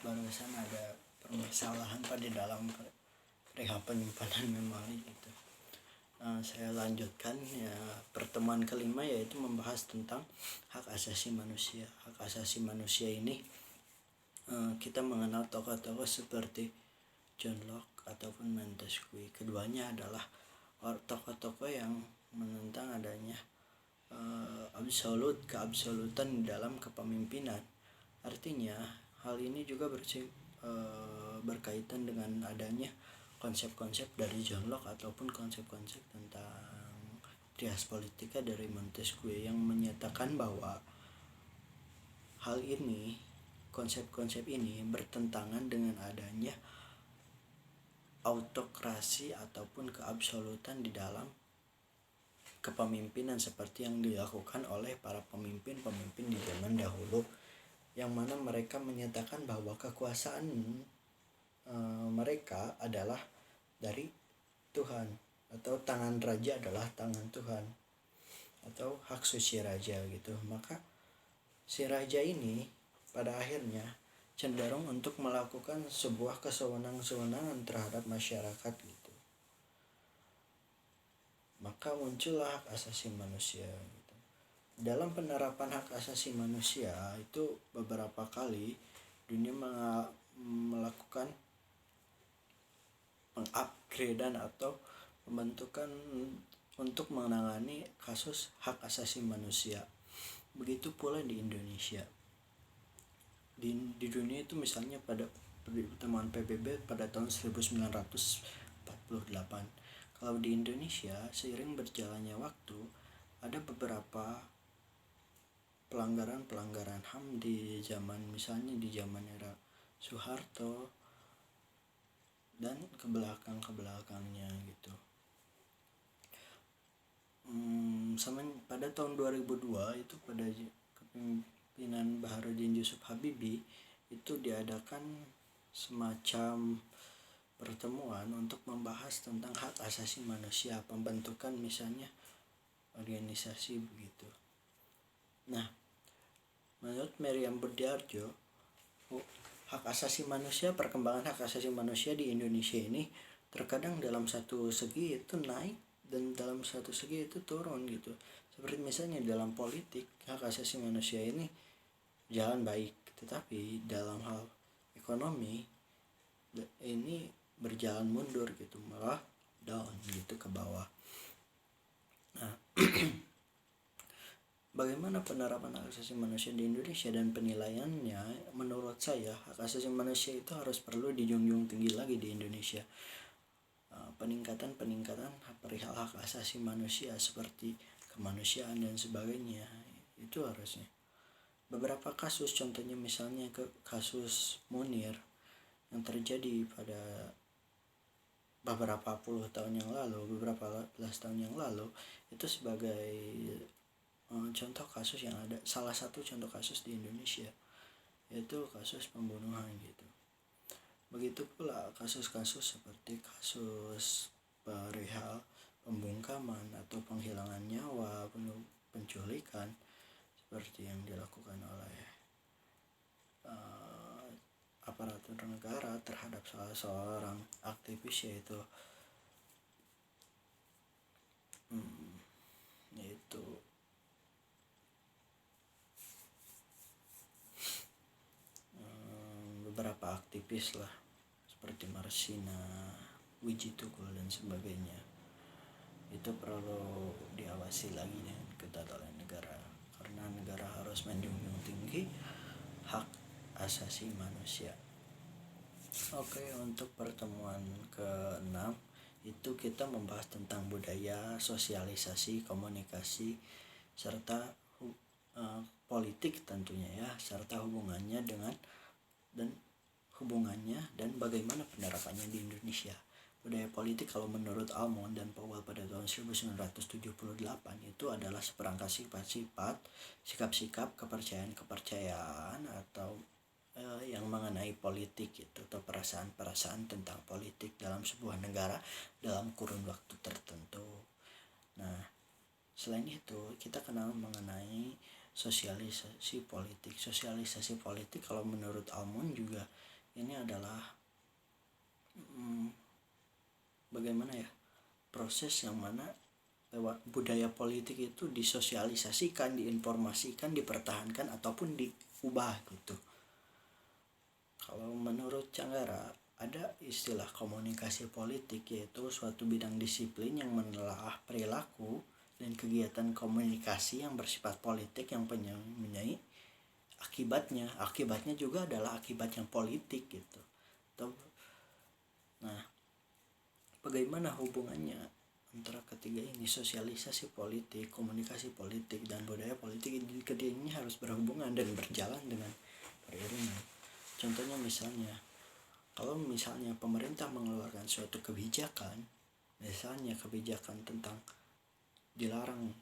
barusan ada permasalahan pada dalam perihal penyimpanan memori gitu. Saya lanjutkan ya, pertemuan kelima yaitu membahas tentang hak asasi manusia. Hak asasi manusia ini kita mengenal tokoh-tokoh seperti John Locke ataupun Montesquieu. Keduanya adalah tokoh-tokoh yang menentang adanya keabsolutan dalam kepemimpinan. Artinya hal ini juga berkaitan dengan adanya konsep-konsep dari John Locke ataupun konsep-konsep tentang trias politika dari Montesquieu yang menyatakan bahwa hal ini, konsep-konsep ini bertentangan dengan adanya autokrasi ataupun keabsolutan di dalam kepemimpinan seperti yang dilakukan oleh para pemimpin-pemimpin di zaman dahulu, yang mana mereka menyatakan bahwa kekuasaan mereka adalah dari Tuhan, atau tangan raja adalah tangan Tuhan, atau hak suci raja gitu. Maka si raja ini pada akhirnya cenderung untuk melakukan sebuah kesewenang-sewenangan terhadap masyarakat gitu. Maka muncullah hak asasi manusia gitu. Dalam penerapan hak asasi manusia itu beberapa kali dunia melakukan pengupgradean atau pembentukan untuk menangani kasus hak asasi manusia. Begitu pula di Indonesia. Di dunia itu misalnya pada pertemuan PBB pada tahun 1948. Kalau di Indonesia seiring berjalannya waktu ada beberapa pelanggaran HAM di zaman, misalnya di zaman era Soeharto dan kebelakangnya gitu. Pada tahun 2002 itu pada kepemimpinan Baharudin Yusuf Habibie itu diadakan semacam pertemuan untuk membahas tentang hak asasi manusia, pembentukan misalnya organisasi begitu. Nah, menurut Meriam Budiarjo, hak asasi manusia, perkembangan hak asasi manusia di Indonesia ini terkadang dalam satu segi itu naik dan dalam satu segi itu turun gitu. Seperti misalnya dalam politik, hak asasi manusia ini jalan baik, tetapi dalam hal ekonomi ini berjalan mundur gitu, malah down gitu ke bawah. Nah, bagaimana penerapan hak asasi manusia di Indonesia dan penilaiannya? Menurut saya hak asasi manusia itu harus perlu dijunjung tinggi lagi di Indonesia. Peningkatan perihal hak asasi manusia seperti kemanusiaan dan sebagainya itu harusnya. Beberapa kasus, contohnya misalnya kasus Munir yang terjadi pada beberapa puluh tahun yang lalu, beberapa belas tahun yang lalu, itu sebagai contoh kasus yang ada, salah satu contoh kasus di Indonesia, yaitu kasus pembunuhan gitu. Begitu pula kasus-kasus seperti kasus perihal pembungkaman atau penghilangan nyawa, penculikan seperti yang dilakukan oleh aparatur negara terhadap salah seorang aktivis, yaitu beberapa aktivis lah seperti Marsina, Wijitukul dan sebagainya. Itu perlu diawasi lagi dengan ketat oleh negara, karena negara harus menjunjung tinggi hak asasi manusia. Oke, untuk pertemuan ke-6 itu kita membahas tentang budaya, sosialisasi, komunikasi, serta politik tentunya ya, serta hubungannya dan bagaimana penerapannya di Indonesia. Budaya politik kalau menurut Almond dan Powell pada tahun 1978 itu adalah seperangkat sifat-sifat, sikap-sikap, kepercayaan atau yang mengenai politik itu, atau perasaan-perasaan tentang politik dalam sebuah negara dalam kurun waktu tertentu. Nah, selain itu kita kenal mengenai sosialisasi politik. Sosialisasi politik kalau menurut Almond juga ini adalah bagaimana ya, proses yang mana lewat budaya politik itu disosialisasikan, diinformasikan, dipertahankan ataupun diubah gitu. Kalau menurut Canggara ada istilah komunikasi politik, yaitu suatu bidang disiplin yang menelaah perilaku dan kegiatan komunikasi yang bersifat politik yang mempunyai akibatnya juga adalah akibat yang politik gitu. Nah, bagaimana hubungannya antara ketiga ini, sosialisasi politik, komunikasi politik, dan budaya politik? Keduanya harus berhubungan dan berjalan dengan beriringan. Contohnya misalnya, kalau misalnya pemerintah mengeluarkan suatu kebijakan, misalnya kebijakan tentang dilarang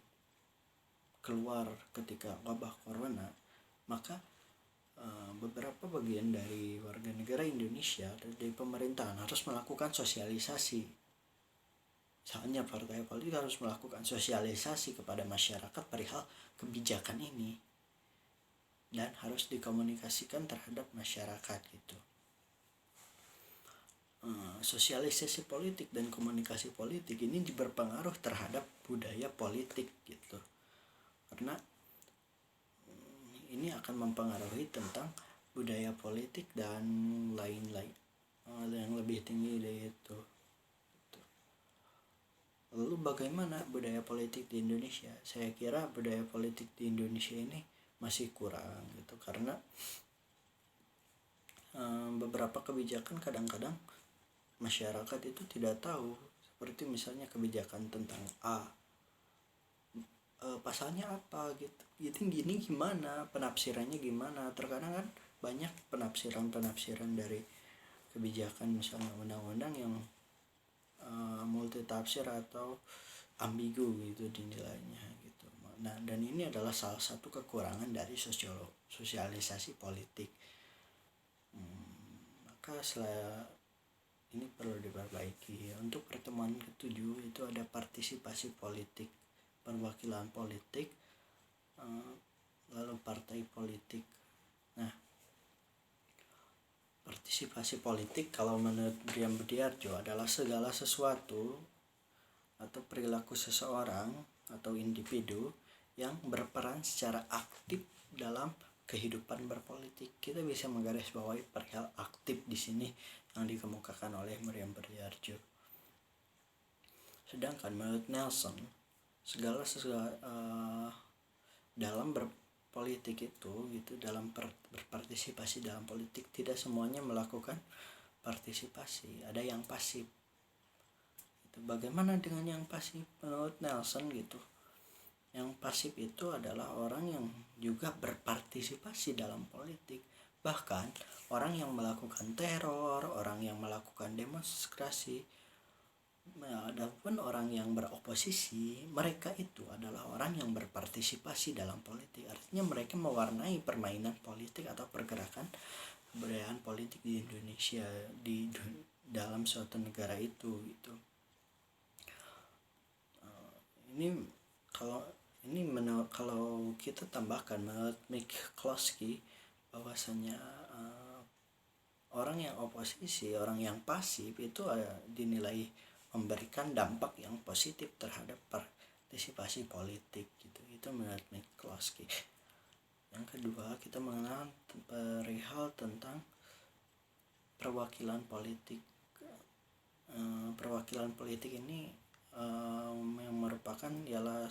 keluar ketika wabah corona, maka beberapa bagian dari warga negara Indonesia dari pemerintahan harus melakukan sosialisasi. Misalnya partai politik harus melakukan sosialisasi kepada masyarakat perihal kebijakan ini dan harus dikomunikasikan terhadap masyarakat gitu. Sosialisasi politik dan komunikasi politik ini berpengaruh terhadap budaya politik gitu, karena ini akan mempengaruhi tentang budaya politik dan lain-lain yang lebih tinggi dari itu. Lalu bagaimana budaya politik di Indonesia? Saya kira budaya politik di Indonesia ini masih kurang gitu, karena beberapa kebijakan kadang-kadang masyarakat itu tidak tahu. Seperti misalnya kebijakan tentang pasalnya apa gitu, gini gimana, penafsirannya gimana. Terkadang kan banyak penafsiran dari kebijakan, misalnya undang-undang yang multi tafsir atau ambigu gitu dinilainya gitu. Nah, dan ini adalah salah satu kekurangan dari sosialisasi politik. Maka ini perlu diperbaiki. Untuk pertemuan ke-7 itu ada partisipasi politik, perwakilan politik, lalu partai politik. Nah, partisipasi politik kalau menurut Brian Budiarjo adalah segala sesuatu atau perilaku seseorang atau individu yang berperan secara aktif dalam kehidupan berpolitik. Kita bisa menggarisbawahi perihal aktif di sini yang dikemukakan oleh Brian Budiarjo. Sedangkan menurut Nelson, segala sesuatu dalam berpolitik itu gitu, dalam berpartisipasi dalam politik, tidak semuanya melakukan partisipasi, ada yang pasif. Bagaimana dengan yang pasif menurut Nelson gitu? Yang pasif itu adalah orang yang juga berpartisipasi dalam politik. Bahkan orang yang melakukan teror, orang yang melakukan demonstrasi, adapun orang yang beroposisi, mereka itu adalah orang yang berpartisipasi dalam politik. Artinya mereka mewarnai permainan politik atau pergerakan kebudayaan politik di Indonesia, di dalam suatu negara itu gitu. Kalau kita tambahkan menurut McCloskey bahwasanya orang yang oposisi, orang yang pasif itu dinilai memberikan dampak yang positif terhadap partisipasi politik gitu. Itu menurut McCloskey. Yang kedua, kita mengenal perihal tentang perwakilan politik. Perwakilan politik ini yang merupakan ialah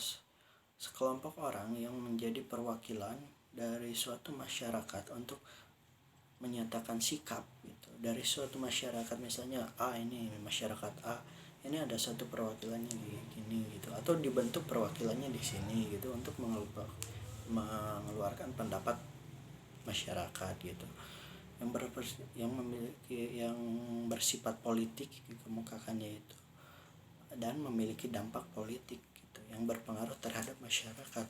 sekelompok orang yang menjadi perwakilan dari suatu masyarakat untuk menyatakan sikap gitu. Dari suatu masyarakat, misalnya ini masyarakat A, ini ada satu perwakilannya di gini gitu, atau dibentuk perwakilannya di sini gitu untuk mengeluarkan pendapat masyarakat gitu yang memiliki, yang bersifat politik dikemukakannya itu, dan memiliki dampak politik gitu yang berpengaruh terhadap masyarakat.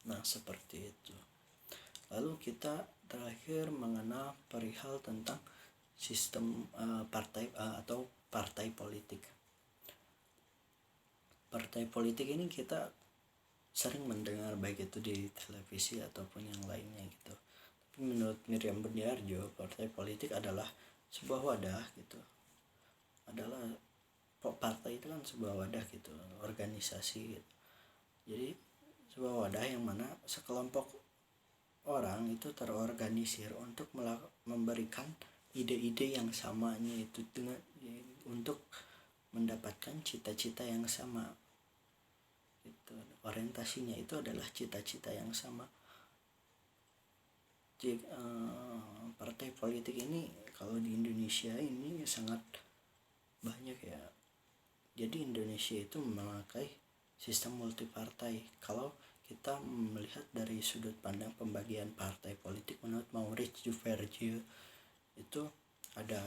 Nah, seperti itu. Lalu kita terakhir mengenal perihal tentang sistem partai atau partai politik. Partai politik ini kita sering mendengar baik itu di televisi ataupun yang lainnya gitu. Tapi menurut Miriam Beniarjo, partai politik adalah sebuah wadah gitu. Adalah partai itu kan sebuah wadah gitu, organisasi gitu. Jadi sebuah wadah yang mana sekelompok orang itu terorganisir untuk memberikan ide-ide yang samanya itu dengan untuk mendapatkan cita-cita yang sama. Itu orientasinya itu adalah cita-cita yang sama. Jadi, partai politik ini kalau di Indonesia ini sangat banyak ya. Jadi Indonesia itu memakai sistem multipartai. Kalau kita melihat dari sudut pandang pembagian partai politik menurut Maurice Duverger itu ada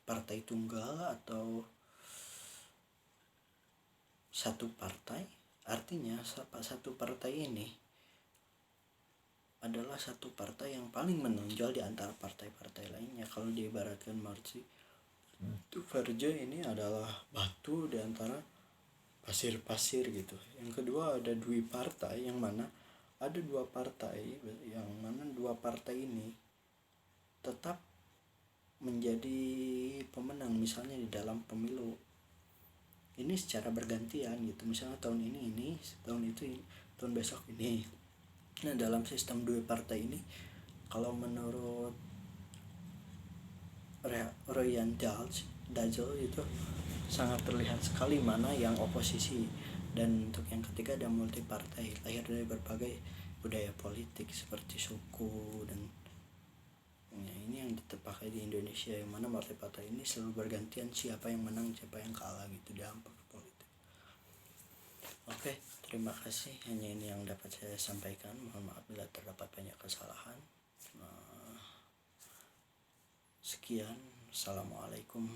partai tunggal atau satu partai. Artinya satu partai ini adalah satu partai yang paling menonjol di antara partai-partai lainnya. Kalau diibaratkan Maurice Duverger ini adalah batu di antara pasir-pasir gitu. Yang kedua ada dui partai, yang mana ada dua partai, yang mana dua partai ini tetap menjadi pemenang misalnya di dalam pemilu ini secara bergantian gitu. Misalnya tahun ini, tahun itu ini, tahun besok ini. Nah, dalam sistem dua partai ini, kalau menurut Ryan Dazel itu sangat terlihat sekali mana yang oposisi. Dan untuk yang ketiga ada multipartai, lahir dari berbagai budaya politik seperti suku dan ini yang dipakai di Indonesia, yang mana multipartai ini selalu bergantian siapa yang menang siapa yang kalah gitu dalam politik. Oke, terima kasih, hanya ini yang dapat saya sampaikan. Mohon maaf bila terdapat banyak kesalahan. Sekian, assalamualaikum